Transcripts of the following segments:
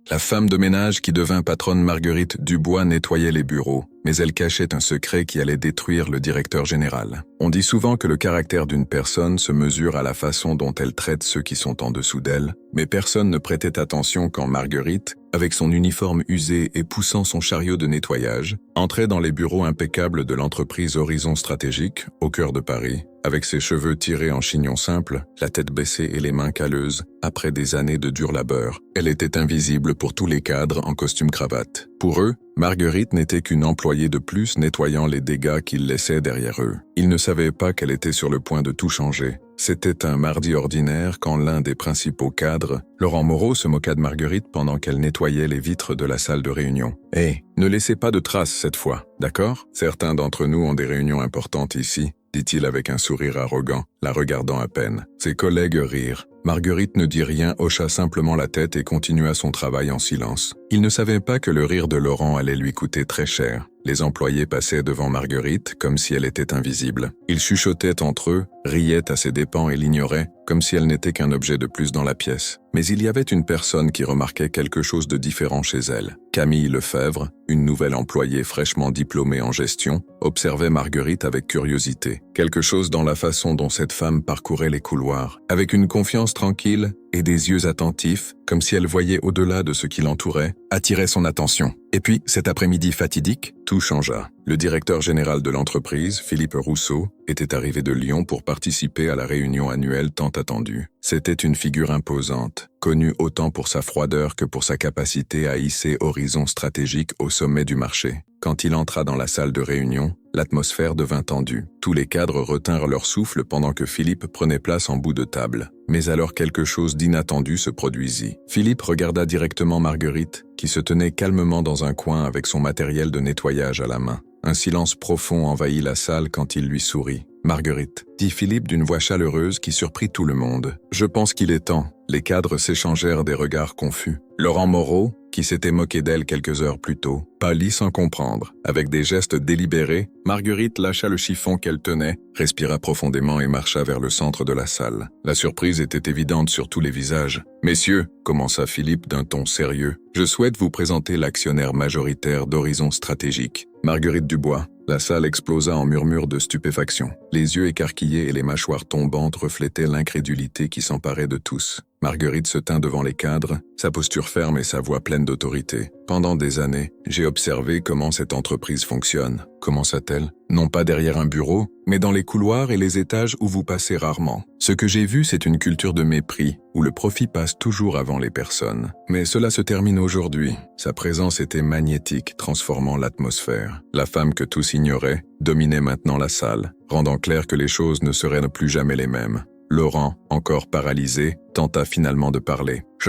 La femme de ménage qui devint patronne Marguerite Dubois nettoyait les bureaux, mais elle cachait un secret qui allait détruire le directeur général. On dit souvent que le caractère d'une personne se mesure à la façon dont elle traite ceux qui sont en dessous d'elle, mais personne ne prêtait attention quand Marguerite, avec son uniforme usé et poussant son chariot de nettoyage, entrait dans les bureaux impeccables de l'entreprise Horizon Stratégique, au cœur de Paris, avec ses cheveux tirés en chignon simple, la tête baissée et les mains calleuses, après des années de dur labeur. Elle était invisible pour tous les cadres en costume-cravate. Pour eux, Marguerite n'était qu'une employée de plus nettoyant les dégâts qu'ils laissaient derrière eux. Ils ne savaient pas qu'elle était sur le point de tout changer. C'était un mardi ordinaire quand l'un des principaux cadres, Laurent Moreau, se moqua de Marguerite pendant qu'elle nettoyait les vitres de la salle de réunion. « Hé, ne laissez pas de traces cette fois, d'accord? Certains d'entre nous ont des réunions importantes ici. » dit-il avec un sourire arrogant, la regardant à peine. Ses collègues rirent. Marguerite ne dit rien, hocha simplement la tête et continua son travail en silence. Il ne savait pas que le rire de Laurent allait lui coûter très cher. Les employés passaient devant Marguerite comme si elle était invisible. Ils chuchotaient entre eux, riaient à ses dépens et l'ignoraient, comme si elle n'était qu'un objet de plus dans la pièce. Mais il y avait une personne qui remarquait quelque chose de différent chez elle. Camille Lefebvre, une nouvelle employée fraîchement diplômée en gestion, observait Marguerite avec curiosité. Quelque chose dans la façon dont cette femme parcourait les couloirs, avec une confiance tranquille et des yeux attentifs, comme si elle voyait au-delà de ce qui l'entourait, attirait son attention. Et puis, cet après-midi fatidique, tout changea. Le directeur général de l'entreprise, Philippe Rousseau, était arrivé de Lyon pour participer à la réunion annuelle tant attendue. C'était une figure imposante, connue autant pour sa froideur que pour sa capacité à hisser Horizon Stratégique au sommet du marché. Quand il entra dans la salle de réunion, l'atmosphère devint tendue. Tous les cadres retinrent leur souffle pendant que Philippe prenait place en bout de table. Mais alors quelque chose d'inattendu se produisit. Philippe regarda directement Marguerite, qui se tenait calmement dans un coin avec son matériel de nettoyage à la main. Un silence profond envahit la salle quand il lui sourit. « Marguerite », dit Philippe d'une voix chaleureuse qui surprit tout le monde. « Je pense qu'il est temps. » Les cadres s'échangèrent des regards confus. Laurent Moreau, qui s'était moqué d'elle quelques heures plus tôt, pâlit sans comprendre. Avec des gestes délibérés, Marguerite lâcha le chiffon qu'elle tenait, respira profondément et marcha vers le centre de la salle. La surprise était évidente sur tous les visages. « Messieurs », commença Philippe d'un ton sérieux, « je souhaite vous présenter l'actionnaire majoritaire d'Horizon Stratégique, Marguerite Dubois. » La salle explosa en murmures de stupéfaction. Les yeux écarquillés et les mâchoires tombantes reflétaient l'incrédulité qui s'emparait de tous. Marguerite se tint devant les cadres, sa posture ferme et sa voix pleine d'autorité. « Pendant des années, j'ai observé comment cette entreprise fonctionne. » Commença-t-elle. « Non pas derrière un bureau, mais dans les couloirs et les étages où vous passez rarement. Ce que j'ai vu, c'est une culture de mépris, où le profit passe toujours avant les personnes. Mais cela se termine aujourd'hui. » Sa présence était magnétique, transformant l'atmosphère. La femme que tous ignoraient dominait maintenant la salle, rendant clair que les choses ne seraient plus jamais les mêmes. Laurent, encore paralysé, tenta finalement de parler. «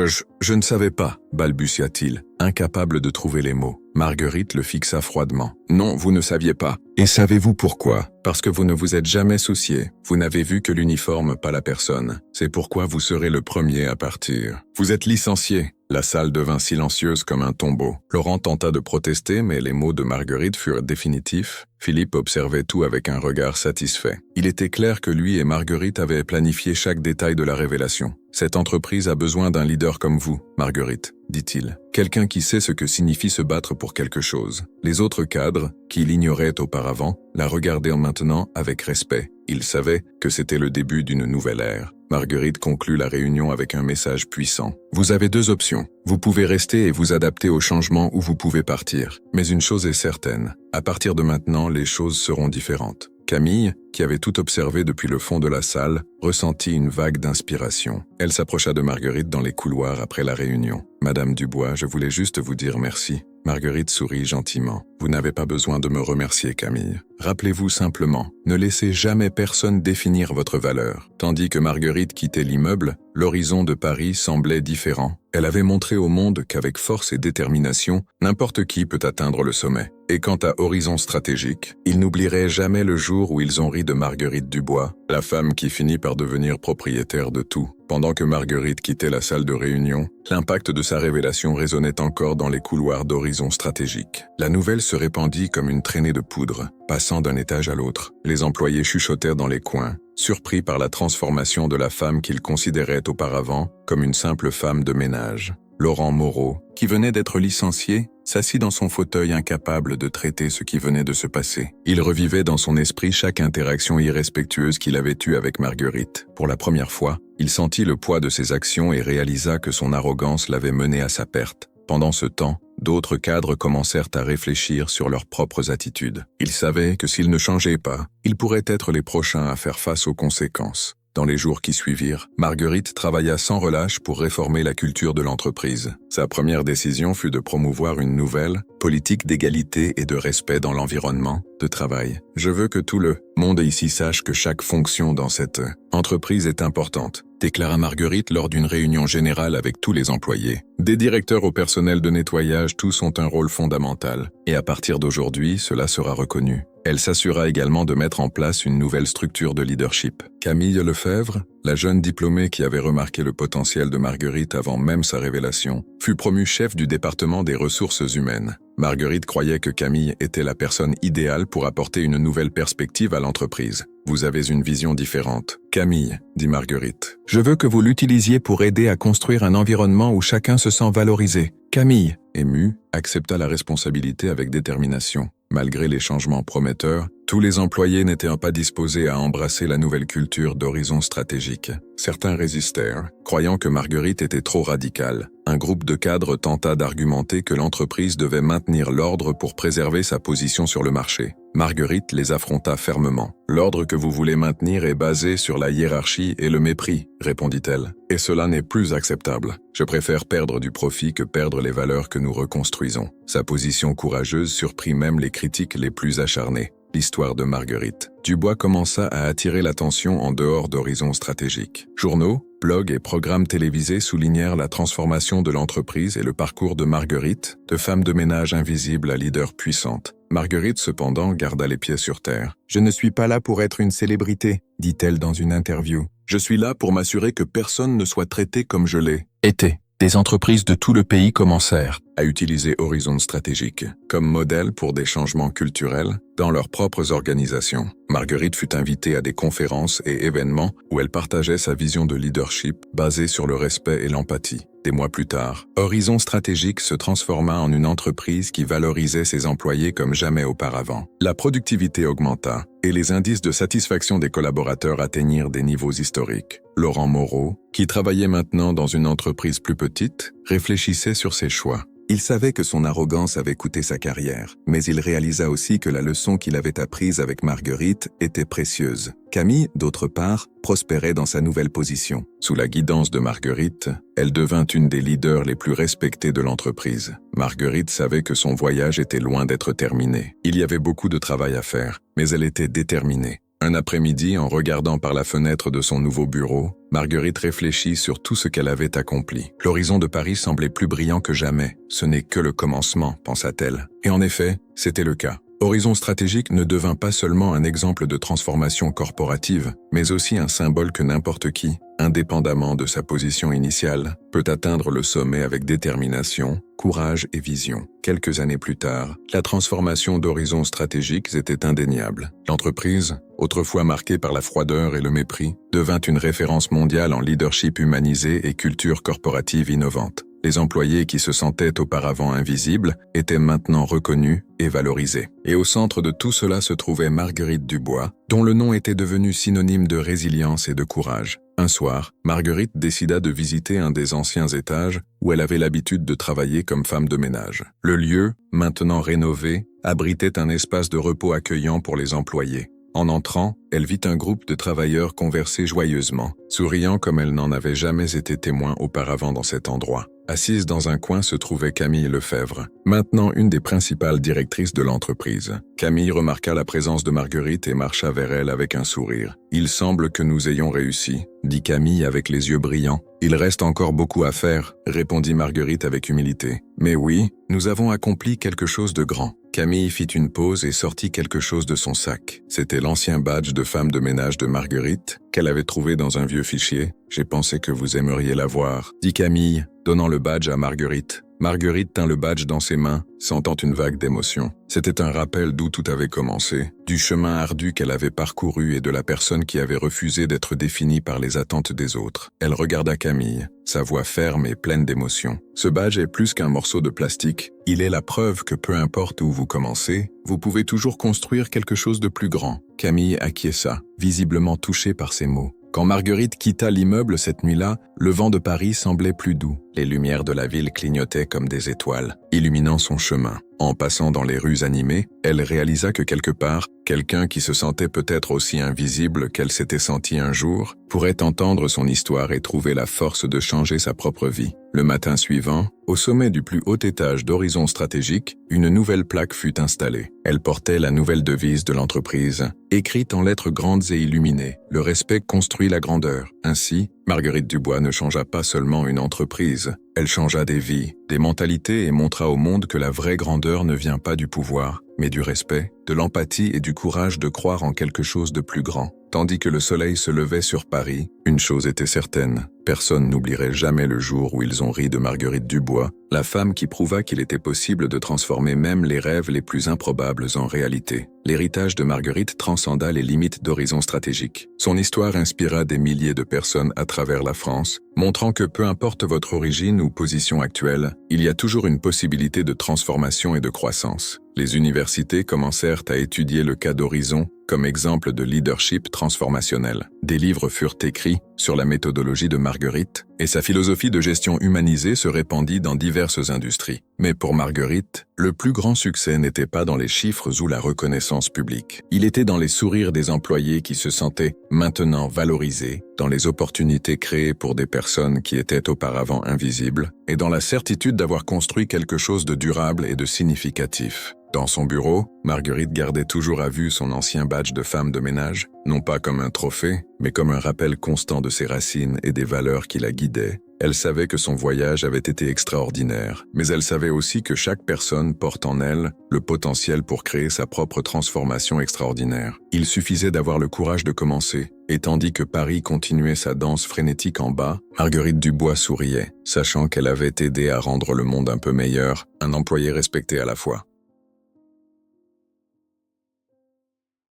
Je ne savais pas », balbutia-t-il, incapable de trouver les mots. Marguerite le fixa froidement. « Non, vous ne saviez pas. Et savez-vous pourquoi? Parce que vous ne vous êtes jamais soucié. Vous n'avez vu que l'uniforme, pas la personne. C'est pourquoi vous serez le premier à partir. Vous êtes licencié. » La salle devint silencieuse comme un tombeau. Laurent tenta de protester, mais les mots de Marguerite furent définitifs. Philippe observait tout avec un regard satisfait. Il était clair que lui et Marguerite avaient planifié chaque détail de la révélation. « Cette entreprise a besoin d'un leader comme vous, Marguerite, » dit-il. « Quelqu'un qui sait ce que signifie se battre pour quelque chose. » Les autres cadres, qui l'ignoraient auparavant, la regardaient maintenant avec respect. Ils savaient que c'était le début d'une nouvelle ère. Marguerite conclut la réunion avec un message puissant. « Vous avez deux options. Vous pouvez rester et vous adapter au changement ou vous pouvez partir. Mais une chose est certaine. À partir de maintenant, les choses seront différentes. » Camille, qui avait tout observé depuis le fond de la salle, ressentit une vague d'inspiration. Elle s'approcha de Marguerite dans les couloirs après la réunion. « Madame Dubois, je voulais juste vous dire merci. » Marguerite sourit gentiment. « Vous n'avez pas besoin de me remercier, Camille. Rappelez-vous simplement, ne laissez jamais personne définir votre valeur. » Tandis que Marguerite quittait l'immeuble, l'horizon de Paris semblait différent. Elle avait montré au monde qu'avec force et détermination, n'importe qui peut atteindre le sommet. Et quant à Horizon Stratégique, ils n'oublieraient jamais le jour où ils ont ri de Marguerite Dubois, la femme qui finit par devenir propriétaire de tout. Pendant que Marguerite quittait la salle de réunion, l'impact de sa révélation résonnait encore dans les couloirs d'Horizon Stratégique. La nouvelle se répandit comme une traînée de poudre, passant d'un étage à l'autre. Les employés chuchotèrent dans les coins, surpris par la transformation de la femme qu'ils considéraient auparavant comme une simple femme de ménage. Laurent Moreau, qui venait d'être licencié, s'assit dans son fauteuil incapable de traiter ce qui venait de se passer. Il revivait dans son esprit chaque interaction irrespectueuse qu'il avait eue avec Marguerite. Pour la première fois, il sentit le poids de ses actions et réalisa que son arrogance l'avait mené à sa perte. Pendant ce temps, d'autres cadres commencèrent à réfléchir sur leurs propres attitudes. Ils savaient que s'ils ne changeaient pas, ils pourraient être les prochains à faire face aux conséquences. Dans les jours qui suivirent, Marguerite travailla sans relâche pour réformer la culture de l'entreprise. Sa première décision fut de promouvoir une nouvelle politique d'égalité et de respect dans l'environnement de travail. « Je veux que tout le monde ici sache que chaque fonction dans cette entreprise est importante », déclara Marguerite lors d'une réunion générale avec tous les employés. Des directeurs au personnel de nettoyage, tous ont un rôle fondamental. Et à partir d'aujourd'hui, cela sera reconnu. Elle s'assura également de mettre en place une nouvelle structure de leadership. Camille Lefebvre, la jeune diplômée qui avait remarqué le potentiel de Marguerite avant même sa révélation, fut promue chef du département des ressources humaines. Marguerite croyait que Camille était la personne idéale pour apporter une nouvelle perspective à l'entreprise. « Vous avez une vision différente. »« Camille, » dit Marguerite, « je veux que vous l'utilisiez pour aider à construire un environnement où chacun se sent valorisé. » Camille, émue, accepta la responsabilité avec détermination. Malgré les changements prometteurs, tous les employés n'étaient pas disposés à embrasser la nouvelle culture d'horizon stratégique. Certains résistèrent, croyant que Marguerite était trop radicale. Un groupe de cadres tenta d'argumenter que l'entreprise devait maintenir l'ordre pour préserver sa position sur le marché. Marguerite les affronta fermement. « L'ordre que vous voulez maintenir est basé sur la hiérarchie et le mépris, » répondit-elle. « Et cela n'est plus acceptable. Je préfère perdre du profit que perdre les valeurs que nous reconstruisons. » Sa position courageuse surprit même les critiques les plus acharnées. L'histoire de Marguerite. Dubois commença à attirer l'attention en dehors d'horizons stratégiques. Journaux, blogs et programmes télévisés soulignèrent la transformation de l'entreprise et le parcours de Marguerite, de femme de ménage invisible à leader puissante. Marguerite, cependant, garda les pieds sur terre. « Je ne suis pas là pour être une célébrité », dit-elle dans une interview. « Je suis là pour m'assurer que personne ne soit traité comme je l'ai été. » Des entreprises de tout le pays commencèrent à utiliser Horizon Stratégique comme modèle pour des changements culturels dans leurs propres organisations. Marguerite fut invitée à des conférences et événements où elle partageait sa vision de leadership basée sur le respect et l'empathie. Des mois plus tard, Horizon Stratégique se transforma en une entreprise qui valorisait ses employés comme jamais auparavant. La productivité augmenta et les indices de satisfaction des collaborateurs atteignirent des niveaux historiques. Laurent Moreau, qui travaillait maintenant dans une entreprise plus petite, réfléchissait sur ses choix. Il savait que son arrogance avait coûté sa carrière, mais il réalisa aussi que la leçon qu'il avait apprise avec Marguerite était précieuse. Camille, d'autre part, prospérait dans sa nouvelle position. Sous la guidance de Marguerite, elle devint une des leaders les plus respectées de l'entreprise. Marguerite savait que son voyage était loin d'être terminé. Il y avait beaucoup de travail à faire, mais elle était déterminée. Un après-midi, en regardant par la fenêtre de son nouveau bureau, Marguerite réfléchit sur tout ce qu'elle avait accompli. L'horizon de Paris semblait plus brillant que jamais. Ce n'est que le commencement, pensa-t-elle. Et en effet, c'était le cas. Horizon Stratégique ne devint pas seulement un exemple de transformation corporative, mais aussi un symbole que n'importe qui, indépendamment de sa position initiale, peut atteindre le sommet avec détermination, courage et vision. Quelques années plus tard, la transformation d'Horizon Stratégique était indéniable. L'entreprise, autrefois marquée par la froideur et le mépris, devint une référence mondiale en leadership humanisé et culture corporative innovante. Les employés qui se sentaient auparavant invisibles étaient maintenant reconnus et valorisés. Et au centre de tout cela se trouvait Marguerite Dubois, dont le nom était devenu synonyme de résilience et de courage. Un soir, Marguerite décida de visiter un des anciens étages où elle avait l'habitude de travailler comme femme de ménage. Le lieu, maintenant rénové, abritait un espace de repos accueillant pour les employés. En entrant, elle vit un groupe de travailleurs converser joyeusement, souriant comme elle n'en avait jamais été témoin auparavant dans cet endroit. Assise dans un coin se trouvait Camille Lefebvre, maintenant une des principales directrices de l'entreprise. Camille remarqua la présence de Marguerite et marcha vers elle avec un sourire. « Il semble que nous ayons réussi », dit Camille avec les yeux brillants. « Il reste encore beaucoup à faire », répondit Marguerite avec humilité. « Mais oui, nous avons accompli quelque chose de grand. » Camille fit une pause et sortit quelque chose de son sac. C'était l'ancien badge de femme de ménage de Marguerite, qu'elle avait trouvé dans un vieux fichier. « J'ai pensé que vous aimeriez la voir », dit Camille, donnant le badge à Marguerite. Marguerite tint le badge dans ses mains, sentant une vague d'émotion. C'était un rappel d'où tout avait commencé, du chemin ardu qu'elle avait parcouru et de la personne qui avait refusé d'être définie par les attentes des autres. Elle regarda Camille, sa voix ferme et pleine d'émotion. Ce badge est plus qu'un morceau de plastique. Il est la preuve que peu importe où vous commencez, vous pouvez toujours construire quelque chose de plus grand. Camille acquiesça, visiblement touchée par ces mots. Quand Marguerite quitta l'immeuble cette nuit-là, le vent de Paris semblait plus doux. Les lumières de la ville clignotaient comme des étoiles, illuminant son chemin. En passant dans les rues animées, elle réalisa que quelque part, quelqu'un qui se sentait peut-être aussi invisible qu'elle s'était sentie un jour, pourrait entendre son histoire et trouver la force de changer sa propre vie. Le matin suivant, au sommet du plus haut étage d'Horizon Stratégique, une nouvelle plaque fut installée. Elle portait la nouvelle devise de l'entreprise, écrite en lettres grandes et illuminées. Le respect construit la grandeur. Ainsi, Marguerite Dubois ne changea pas seulement une entreprise, elle changea des vies, des mentalités et montra au monde que la vraie grandeur ne vient pas du pouvoir, mais du respect, de l'empathie et du courage de croire en quelque chose de plus grand. Tandis que le soleil se levait sur Paris, une chose était certaine, personne n'oublierait jamais le jour où ils ont ri de Marguerite Dubois, la femme qui prouva qu'il était possible de transformer même les rêves les plus improbables en réalité. L'héritage de Marguerite transcenda les limites d'Horizon Stratégique. Son histoire inspira des milliers de personnes à travers la France, montrant que peu importe votre origine ou position actuelle, il y a toujours une possibilité de transformation et de croissance. Les universités commencèrent à étudier le cas d'Horizon comme exemple de leadership transformationnel. Des livres furent écrits sur la méthodologie de Marguerite et sa philosophie de gestion humanisée se répandit dans diverses industries. Mais pour Marguerite, le plus grand succès n'était pas dans les chiffres ou la reconnaissance publique. Il était dans les sourires des employés qui se sentaient maintenant valorisés, dans les opportunités créées pour des personnes qui étaient auparavant invisibles, et dans la certitude d'avoir construit quelque chose de durable et de significatif. Dans son bureau, Marguerite gardait toujours à vue son ancien badge de femme de ménage, non pas comme un trophée, mais comme un rappel constant de ses racines et des valeurs qui la guidaient. Elle savait que son voyage avait été extraordinaire, mais elle savait aussi que chaque personne porte en elle le potentiel pour créer sa propre transformation extraordinaire. Il suffisait d'avoir le courage de commencer, et tandis que Paris continuait sa danse frénétique en bas, Marguerite Dubois souriait, sachant qu'elle avait aidé à rendre le monde un peu meilleur, un employé respecté à la fois.